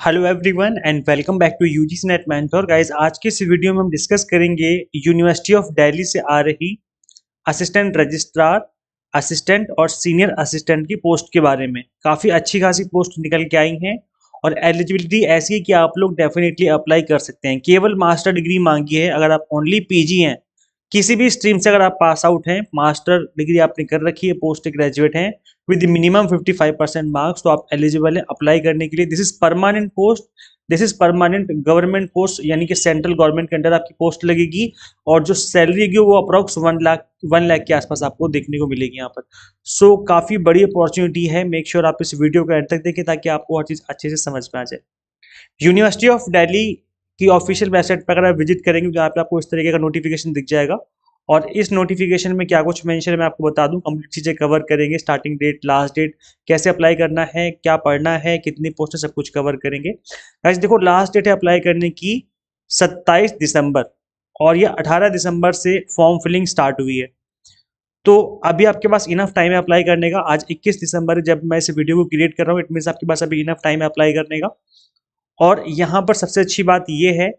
Hello everyone and welcome back to UGC NET mentor guys. आज के इस video में हम डिस्कस करेंगे यूनिवर्सिटी ऑफ दिल्ली से आ रही असिस्टेंट रजिस्ट्रार, असिस्टेंट और सीनियर असिस्टेंट की पोस्ट के बारे में। काफ़ी अच्छी खासी पोस्ट निकल के आई हैं और एलिजिबिलिटी ऐसी है कि आप लोग डेफिनेटली अप्लाई कर सकते हैं। केवल मास्टर डिग्री मांगी है। अगर आप ओनली पीजी हैं, किसी भी स्ट्रीम से अगर आप पास आउट हैं, मास्टर डिग्री आपने कर रखी है, पोस्ट ग्रेजुएट हैं विद मिनिमम 55% मार्क्स, तो आप एलिजिबल हैं अप्लाई करने के लिए। This is permanent post, this is permanent government post, यानी कि सेंट्रल गवर्नमेंट के अंडर आपकी पोस्ट लगेगी और जो सैलरी होगी वो अप्रोक्स 1 लाख के आसपास आपको देखने को मिलेगी यहाँ पर। सो काफ़ी बड़ी अपॉर्चुनिटी है। मेक श्योर आप इस वीडियो को एंड तक देखें ताकि आपको हर चीज़ अच्छे से समझ में आ जाए। यूनिवर्सिटी ऑफ दिल्ली की ऑफिशियल वेबसाइट पर अगर आप विजिट करेंगे जहाँ पे आपको इस तरीके का नोटिफिकेशन दिख जाएगा और इस नोटिफिकेशन में क्या कुछ मेंशन है मैं आपको बता दूं। कंप्लीट चीज़ें कवर करेंगे, स्टार्टिंग डेट, लास्ट डेट, कैसे अप्लाई करना है, क्या पढ़ना है, कितनी पोस्ट है, सब कुछ कवर करेंगे। गाइस देखो, लास्ट डेट है अप्लाई करने की 27 दिसंबर और ये 18 दिसंबर से फॉर्म फिलिंग स्टार्ट हुई है। तो अभी आपके पास इनफ टाइम है अप्लाई करने का। आज 21 दिसंबर है जब मैं इस वीडियो को क्रिएट कर रहा हूँ, इट मीन्स आपके पास अभी इनफ टाइम है अप्लाई करने का। और यहाँ पर सबसे अच्छी बात यह है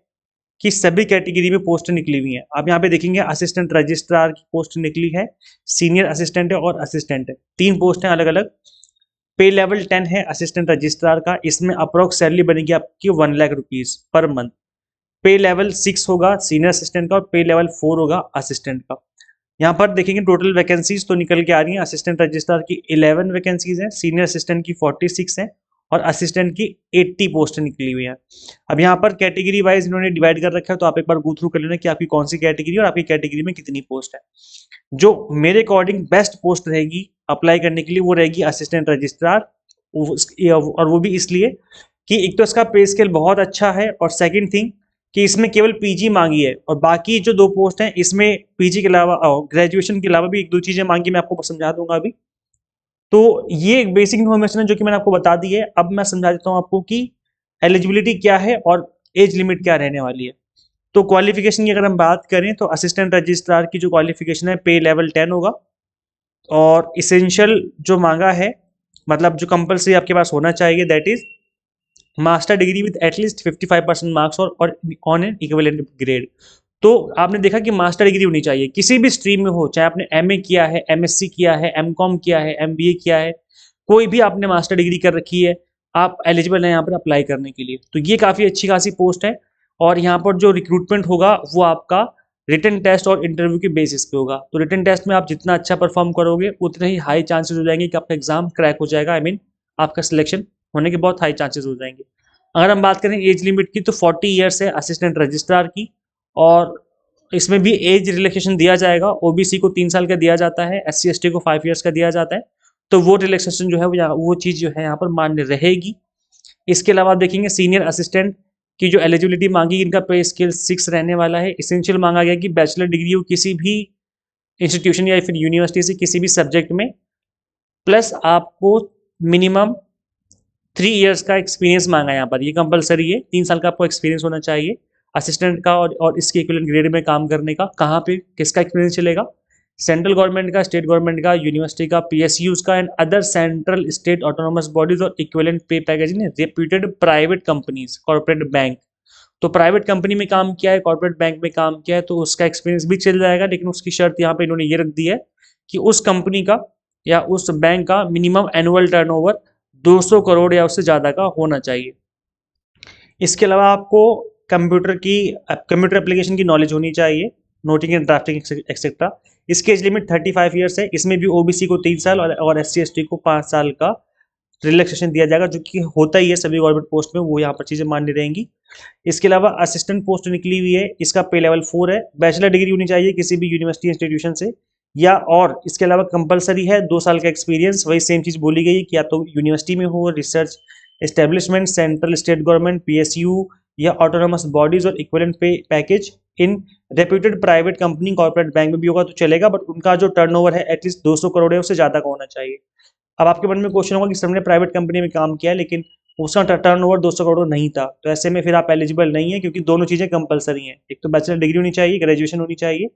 कि सभी कैटेगरी में पोस्ट निकली हुई हैं। आप यहाँ पे देखेंगे असिस्टेंट रजिस्ट्रार की पोस्ट निकली है, सीनियर असिस्टेंट है और असिस्टेंट है। 3 पोस्ट हैं अलग अलग। पे लेवल 10 है असिस्टेंट रजिस्ट्रार का, इसमें अप्रोक्स सैलरी बनेगी आपकी 1 लाख रुपीज पर मंथ। पे लेवल 6 होगा सीनियर असिस्टेंट का और पे लेवल 4 होगा असिस्टेंट का। यहाँ पर देखेंगे टोटल वैकेंसीज तो निकल के आ रही हैं। असिस्टेंट रजिस्ट्रार की 11 वैकेंसीज हैं, सीनियर असिस्टेंट की 46 हैं और असिस्टेंट की 80 पोस्ट निकली हुई हैं। अब यहाँ पर कैटेगरी वाइज इन्होंने डिवाइड कर रखा है, तो आप एक बार गो थ्रू कर लेना कि आपकी कौन सी कैटेगरी और आपकी कैटेगरी में कितनी पोस्ट है। जो मेरे अकॉर्डिंग बेस्ट पोस्ट रहेगी अप्लाई करने के लिए वो रहेगी असिस्टेंट रजिस्ट्रार, और वो भी इसलिए कि एक तो इसका पे स्केल बहुत अच्छा है और सेकंड थिंग कि इसमें केवल पीजी मांगी है और बाकी जो 2 पोस्ट हैं इसमें पीजी के अलावा ग्रेजुएशन के अलावा भी 1-2 चीजें मांगी, मैं आपको समझा दूंगा अभी। तो ये एक बेसिक इन्फॉर्मेशन है जो कि मैंने आपको बता दी है। अब मैं समझा देता हूँ आपको कि एलिजिबिलिटी क्या है और एज लिमिट क्या रहने वाली है। तो क्वालिफिकेशन की अगर हम बात करें तो असिस्टेंट रजिस्ट्रार की जो क्वालिफिकेशन है पे लेवल 10 होगा और इसेंशियल जो मांगा है, मतलब जो कंपलसरी आपके पास होना चाहिए, that is master degree with at least 55% marks और ऑन एन इक्विवेलेंट ग्रेड। तो आपने देखा कि मास्टर डिग्री होनी चाहिए किसी भी स्ट्रीम में हो, चाहे आपने एमए किया है, एमएससी किया है, एमकॉम किया है, एमबीए किया है, कोई भी आपने मास्टर डिग्री कर रखी है, आप एलिजिबल हैं यहाँ पर अप्लाई करने के लिए। तो ये काफ़ी अच्छी खासी पोस्ट है और यहाँ पर जो रिक्रूटमेंट होगा वो आपका रिटन टेस्ट और इंटरव्यू के बेसिस पे होगा। तो रिटन टेस्ट में आप जितना अच्छा परफॉर्म करोगे उतने ही हाई चांसेस हो जाएंगे कि आपका एग्जाम क्रैक हो जाएगा। आई मीन आपका सिलेक्शन होने के बहुत हाई चांसेस हो जाएंगे। अगर हम बात करें एज लिमिट की तो 40 ईयर्स है असिस्टेंट रजिस्ट्रार की और इसमें भी एज रिलैक्सेशन दिया जाएगा। ओबीसी को 3 साल का दिया जाता है, एससी एसटी को 5 ईयर्स का दिया जाता है। तो वो रिलैक्सेशन जो है वो चीज़ जो है यहाँ पर मान्य रहेगी। इसके अलावा आप देखेंगे सीनियर असिस्टेंट की जो एलिजिबिलिटी मांगी, इनका पे स्केल 6 रहने वाला है। इसेंशियल मांगा गया कि बैचलर डिग्री हो किसी भी इंस्टीट्यूशन या फिर यूनिवर्सिटी से किसी भी सब्जेक्ट में, प्लस आपको मिनिमम 3 ईयर्स का एक्सपीरियंस मांगा है यहाँ पर। ये कंपलसरी है, 3 साल का आपको एक्सपीरियंस होना चाहिए असिस्टेंट का और इसके इक्विवेलेंट ग्रेड में काम करने का। कहाँ पे किसका एक्सपीरियंस चलेगा? सेंट्रल गवर्नमेंट का, स्टेट गवर्नमेंट का, यूनिवर्सिटी का, पीएसयूज का and other central state autonomous bodies और इक्विवेलेंट पे पैकेज इन reputed private companies, corporate bank. तो प्राइवेट कंपनी में काम किया है, कॉर्पोरेट बैंक में काम किया है, तो उसका एक्सपीरियंस भी चल जाएगा। लेकिन उसकी शर्त यहाँ पे इन्होंने ये रख दी है कि उस कंपनी का या उस बैंक का मिनिमम एनुअल टर्नओवर 200 करोड़ या उससे ज़्यादा का होना चाहिए। इसके अलावा आपको कंप्यूटर एप्लीकेशन की नॉलेज होनी चाहिए, नोटिंग एंड ड्राफ्टिंग एक्सेट्रा। इसकी एज लिमिट 35 ईयर्स है। इसमें भी ओबीसी को 3 साल और एससी एसटी को 5 साल का रिलैक्सेशन दिया जाएगा, जो कि होता ही है सभी गवर्नमेंट पोस्ट में, वो यहाँ पर चीज़ें मान्य रहेंगी। इसके अलावा असिस्टेंट पोस्ट निकली हुई है, इसका पे लेवल 4 है। बैचलर डिग्री होनी चाहिए किसी भी यूनिवर्सिटी इंस्टीट्यूशन से या और इसके अलावा कंपलसरी है 2 साल का एक्सपीरियंस। वही सेम चीज़ बोली गई कि या तो यूनिवर्सिटी में हो, research establishment, central state government, PSU या ऑटोनोमस बॉडीज और इक्विवेलेंट पे पैकेज इन reputed private company, corporate bank में भी होगा तो चलेगा, बट उनका जो टर्नओवर है एटलीस्ट 200 करोड़ है, उससे ज़्यादा का होना चाहिए। अब आपके मन में क्वेश्चन होगा कि सबने प्राइवेट कंपनी में काम किया है लेकिन उसका टर्नओवर 200 करोड़ नहीं था, तो ऐसे में फिर आप एलिजिबल नहीं है, क्योंकि दोनों चीज़ें कंपलसरी हैं। एक तो बैचलर डिग्री होनी चाहिए, ग्रेजुएशन होनी चाहिए,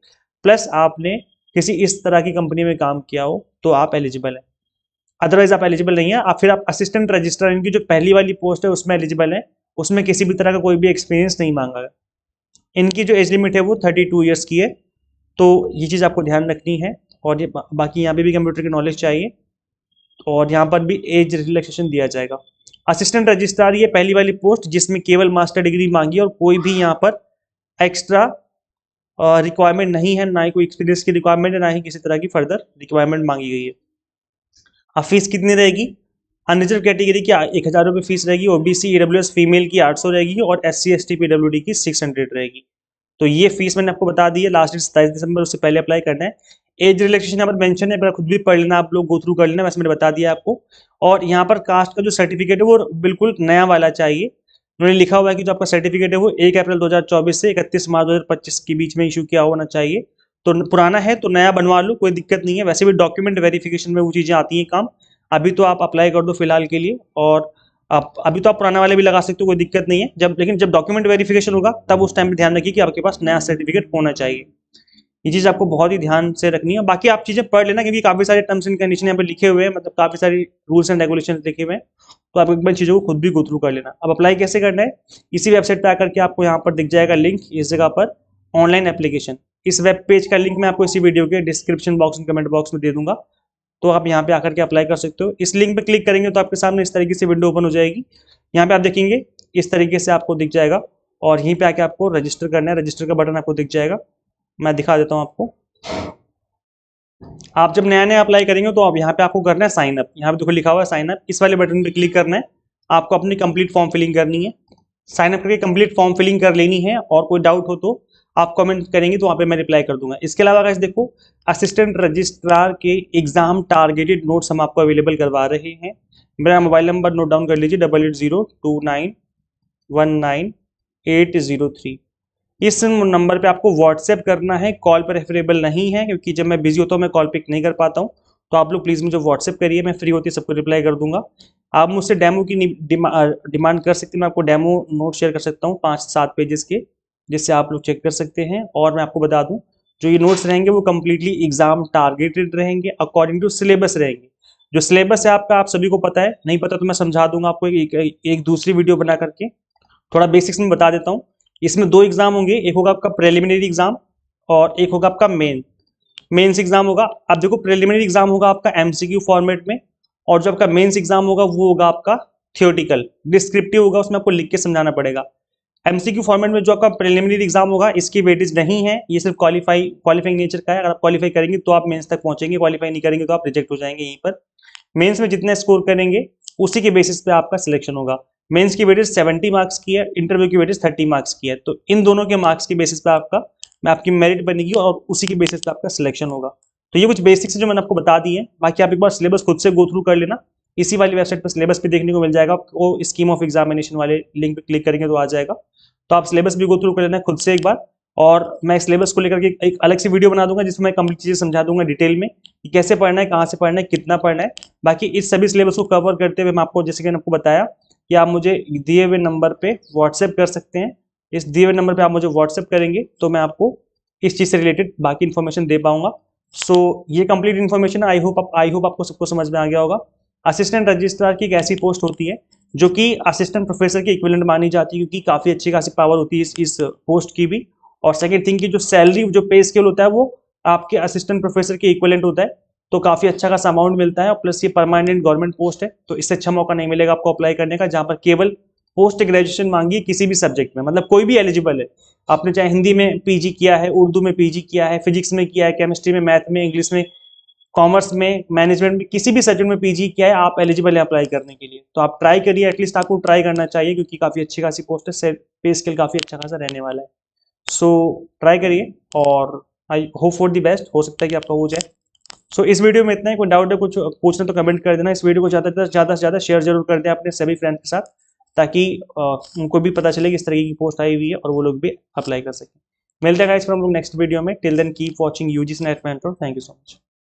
प्लस आपने किसी इस तरह की कंपनी में काम किया हो तो आप एलिजिबल हैं। अदरवाइज आप एलिजिबल नहीं है। आप फिर आप असिस्टेंट रजिस्ट्रार, इनकी जो पहली वाली पोस्ट है उसमें एलिजिबल है, उसमें किसी भी तरह का कोई भी एक्सपीरियंस नहीं मांगा है। इनकी जो एज लिमिट है वो 32 ईयर्स की है, तो ये चीज़ आपको ध्यान रखनी है। और ये बाकी यहाँ पे भी कंप्यूटर की नॉलेज चाहिए, और यहाँ पर भी एज रिलैक्सेशन दिया जाएगा। असिस्टेंट रजिस्ट्रार ये पहली वाली पोस्ट जिसमें केवल मास्टर डिग्री मांगी और कोई भी यहाँ पर एक्स्ट्रा रिक्वायरमेंट नहीं है, ना ही कोई एक्सपीरियंस की रिक्वायरमेंट है, ना ही किसी तरह की फर्दर रिक्वायरमेंट मांगी गई है। अब फीस कितनी रहेगी? अनरिजर्व कैटेगरी की 1,000 रुपये फीस रहेगी, ओबीसी ईडब्ल्यूएस फीमेल की 800 रहेगी, और एससी एसटी पीडब्ल्यूडी की 600 रहेगी। तो ये फीस मैंने आपको बता दी है, लास्ट डेट 27 दिसंबर, उससे पहले अप्लाई करना है। एज रिलैक्सेशन यहाँ पर मेंशन है, खुद भी पढ़ लेना, आप लोग गो थ्रू कर लेना, वैसे मैंने बता दिया आपको। और यहाँ पर कास्ट का जो सर्टिफिकेट है वो बिल्कुल नया वाला चाहिए। उन्होंने लिखा हुआ है कि जो आपका सर्टिफिकेट है वो 1 अप्रैल 2024 से 31 मार्च 2025 के बीच में इशू किया होना चाहिए। तो पुराना है तो नया बनवा लो, कोई दिक्कत नहीं है। वैसे भी डॉक्यूमेंट वेरिफिकेशन में वो चीज़ें आती हैं काम। अभी तो आप अप्लाई कर दो फिलहाल के लिए, और आप अभी तो आप पुराना वाले भी लगा सकते हो, कोई दिक्कत नहीं है। लेकिन जब डॉक्यूमेंट वेरिफिकेशन होगा तब उस टाइम पे ध्यान रखिए कि आपके पास नया सर्टिफिकेट होना चाहिए। ये चीज़ आपको बहुत ही ध्यान से रखनी है। बाकी आप चीज़ें पढ़ लेना, क्योंकि काफ़ी सारे टर्म्स एंड कंडीशन यहाँ पे लिखे हुए हैं, मतलब काफ़ी सारी रूल्स एंड रेगुलेशन लिखे हुए हैं, तो आप एक बार चीज़ों को खुद भी गो थ्रू कर लेना। अब अप्लाई कैसे करना है? इसी वेबसाइट पर आकर के आपको यहाँ पर दिख जाएगा लिंक, इस जगह पर ऑनलाइन एप्लीकेशन। इस वेब पेज का लिंक मैं आपको इसी वीडियो के डिस्क्रिप्शन बॉक्स में, कमेंट बॉक्स में दे दूंगा, तो आप यहाँ पे आकर के अप्लाई कर सकते हो। इस लिंक पे क्लिक करेंगे तो आपके सामने इस तरीके से विंडो ओपन हो जाएगी। यहाँ पे आप देखेंगे इस तरीके से आपको दिख जाएगा, और यहीं पे आके आपको रजिस्टर करना है। रजिस्टर का बटन आपको दिख जाएगा, मैं दिखा देता हूँ आपको। आप जब नया नया अप्लाई करेंगे तो आप यहाँ पे आपको करना है साइन अप। यहाँ पे देखो लिखा हुआ है साइन अप, इस वाले बटन पे क्लिक करना है। आपको अपनी कंप्लीट फॉर्म फिलिंग करनी है, साइन अप करके कंप्लीट फॉर्म फिलिंग कर लेनी है। और कोई डाउट हो तो आप कमेंट करेंगे तो वहाँ पे मैं रिप्लाई कर दूंगा। इसके अलावा गाइस देखो, असिस्टेंट रजिस्ट्रार के एग्जाम टारगेटेड नोट्स हम आपको अवेलेबल करवा रहे हैं। मेरा मोबाइल नंबर नोट डाउन कर लीजिए, 8802919803। इस नंबर पे आपको व्हाट्सएप करना है, कॉल पर रेफरेबल नहीं है, क्योंकि जब मैं बिजी होता हूँ मैं कॉल पिक नहीं कर पाता हूँ। तो आप लोग प्लीज़ मुझे व्हाट्सएप करिए, मैं फ्री होती सबको रिप्लाई कर दूंगा। आप मुझसे डेमो की डिमांड कर सकते हैं, मैं आपको डेमो नोट शेयर कर सकता हूँ 5-7 पेजेस के, जिससे आप लोग चेक कर सकते हैं। और मैं आपको बता दूँ, जो ये नोट्स रहेंगे वो कम्प्लीटली एग्जाम टारगेटेड रहेंगे, अकॉर्डिंग टू सिलेबस रहेंगे। जो सिलेबस है आपका आप सभी को पता है, नहीं पता तो मैं समझा दूंगा आपको एक दूसरी वीडियो बना करके। थोड़ा बेसिक्स में बता देता हूँ। इसमें 2 एग्जाम होंगे, एक होगा आपका प्रिलिमिनरी एग्जाम और एक होगा आपका मेंस एग्जाम होगा। अब देखो, प्रिलिमिनरी एग्जाम होगा आपका एमसीक्यू फॉर्मेट में, और जो आपका मेंस एग्जाम होगा वो होगा आपका थियोरटिकल डिस्क्रिप्टिव होगा, उसमें आपको लिख के समझाना पड़ेगा। एमसीक्यू फॉर्मेट में जो आपका प्रिलिमिनरी एग्जाम होगा इसकी वेटेज नहीं है, ये सिर्फ क्वालिफाइंग नेचर का है। अगर आप क्वालिफाई करेंगे तो आप मेंस तक पहुंचेंगे, क्वालिफाई नहीं करेंगे तो आप रिजेक्ट हो जाएंगे यहीं पर। मेंस में जितने स्कोर करेंगे उसी के बेसिस पे आपका सिलेक्शन होगा। मेंस की वेटेज 70 मार्क्स की है, इंटरव्यू की वेटेज 30 मार्क्स की है। तो इन दोनों के मार्क्स के बेसिस पे आपकी मेरिट बनेगी, और उसी के बेसिस पे आपका सिलेक्शन होगा। तो ये कुछ बेसिक्स जो मैंने आपको बता दी है। बाकी आप एक बार सिलेबस खुद से गो थ्रू कर लेना, इसी वाली वेबसाइट पर सिलेबस भी देखने को मिल जाएगा आपको, स्कीम ऑफ एग्जामिनेशन वाले लिंक पे क्लिक करेंगे तो आ जाएगा। तो आप सिलेबस भी गो थ्रू कर लेना खुद से एक बार। और मैं सिलेबस को लेकर के एक अलग से वीडियो बना दूंगा, जिसमें मैं कंप्लीट चीजें समझा दूंगा डिटेल में कि कैसे पढ़ना है, कहाँ से पढ़ना है, कितना पढ़ना है। बाकी इस सभी सिलेबस को कवर करते हुए मैं आपको, जैसे कि मैंने आपको बताया, कि आप मुझे दिए हुए नंबर पे व्हाट्सएप कर सकते हैं। इस दिए हुए नंबर पे आप मुझे व्हाट्सएप करेंगे तो मैं आपको इस चीज़ से रिलेटेड बाकी इन्फॉर्मेशन दे पाऊंगा। सो ये कंप्लीट इन्फॉर्मेशन आई होप आपको सबको समझ में आ गया होगा। असिस्टेंट रजिस्ट्रार की एक ऐसी पोस्ट होती है जो कि असिस्टेंट प्रोफेसर के इक्विवेलेंट मानी जाती है, क्योंकि काफ़ी अच्छी खासी पावर होती है इस पोस्ट की भी। और सेकेंड थिंग की जो सैलरी, जो पे स्केल होता है वो आपके असिस्टेंट प्रोफेसर के इक्विवेलेंट होता है, तो काफ़ी अच्छा खासा अमाउंट मिलता है। और प्लस ये परमानेंट गवर्नमेंट पोस्ट है, तो इससे अच्छा मौका नहीं मिलेगा आपको अप्लाई करने का, जहाँ पर केवल पोस्ट ग्रेजुएशन मांगी किसी भी सब्जेक्ट में, मतलब कोई भी एलिजिबल है। आपने चाहे हिंदी में पीजी किया है, उर्दू में पीजी किया है, फिजिक्स में किया है, केमिस्ट्री में, मैथ में, इंग्लिश में, कॉमर्स में, मैनेजमेंट में, किसी भी सब्जेक्ट में पीजी किया है, आप एलिजिबल है अप्लाई करने के लिए। तो आप ट्राई करिए, एटलीस्ट आपको ट्राई करना चाहिए, क्योंकि काफ़ी अच्छी खासी पोस्ट है, पे स्केल काफ़ी अच्छा खासा रहने वाला है। सो ट्राई करिए, और I hope for the best, हो सकता है कि आपका हो जाए। सो इस वीडियो में इतना ही। कोई डाउट है, कुछ पूछना तो कमेंट कर देना। इस वीडियो को ज़्यादा से ज़्यादा शेयर जरूर कर दें अपने सभी फ्रेंड्स के साथ, ताकि उनको भी पता चले कि इस तरीके की पोस्ट आई हुई है और वो लोग भी अप्लाई कर सकें। मिलते हैं गाइस फिर हम लोग नेक्स्ट वीडियो में। Till then keep watching UGC NET mentor. Thank you so much.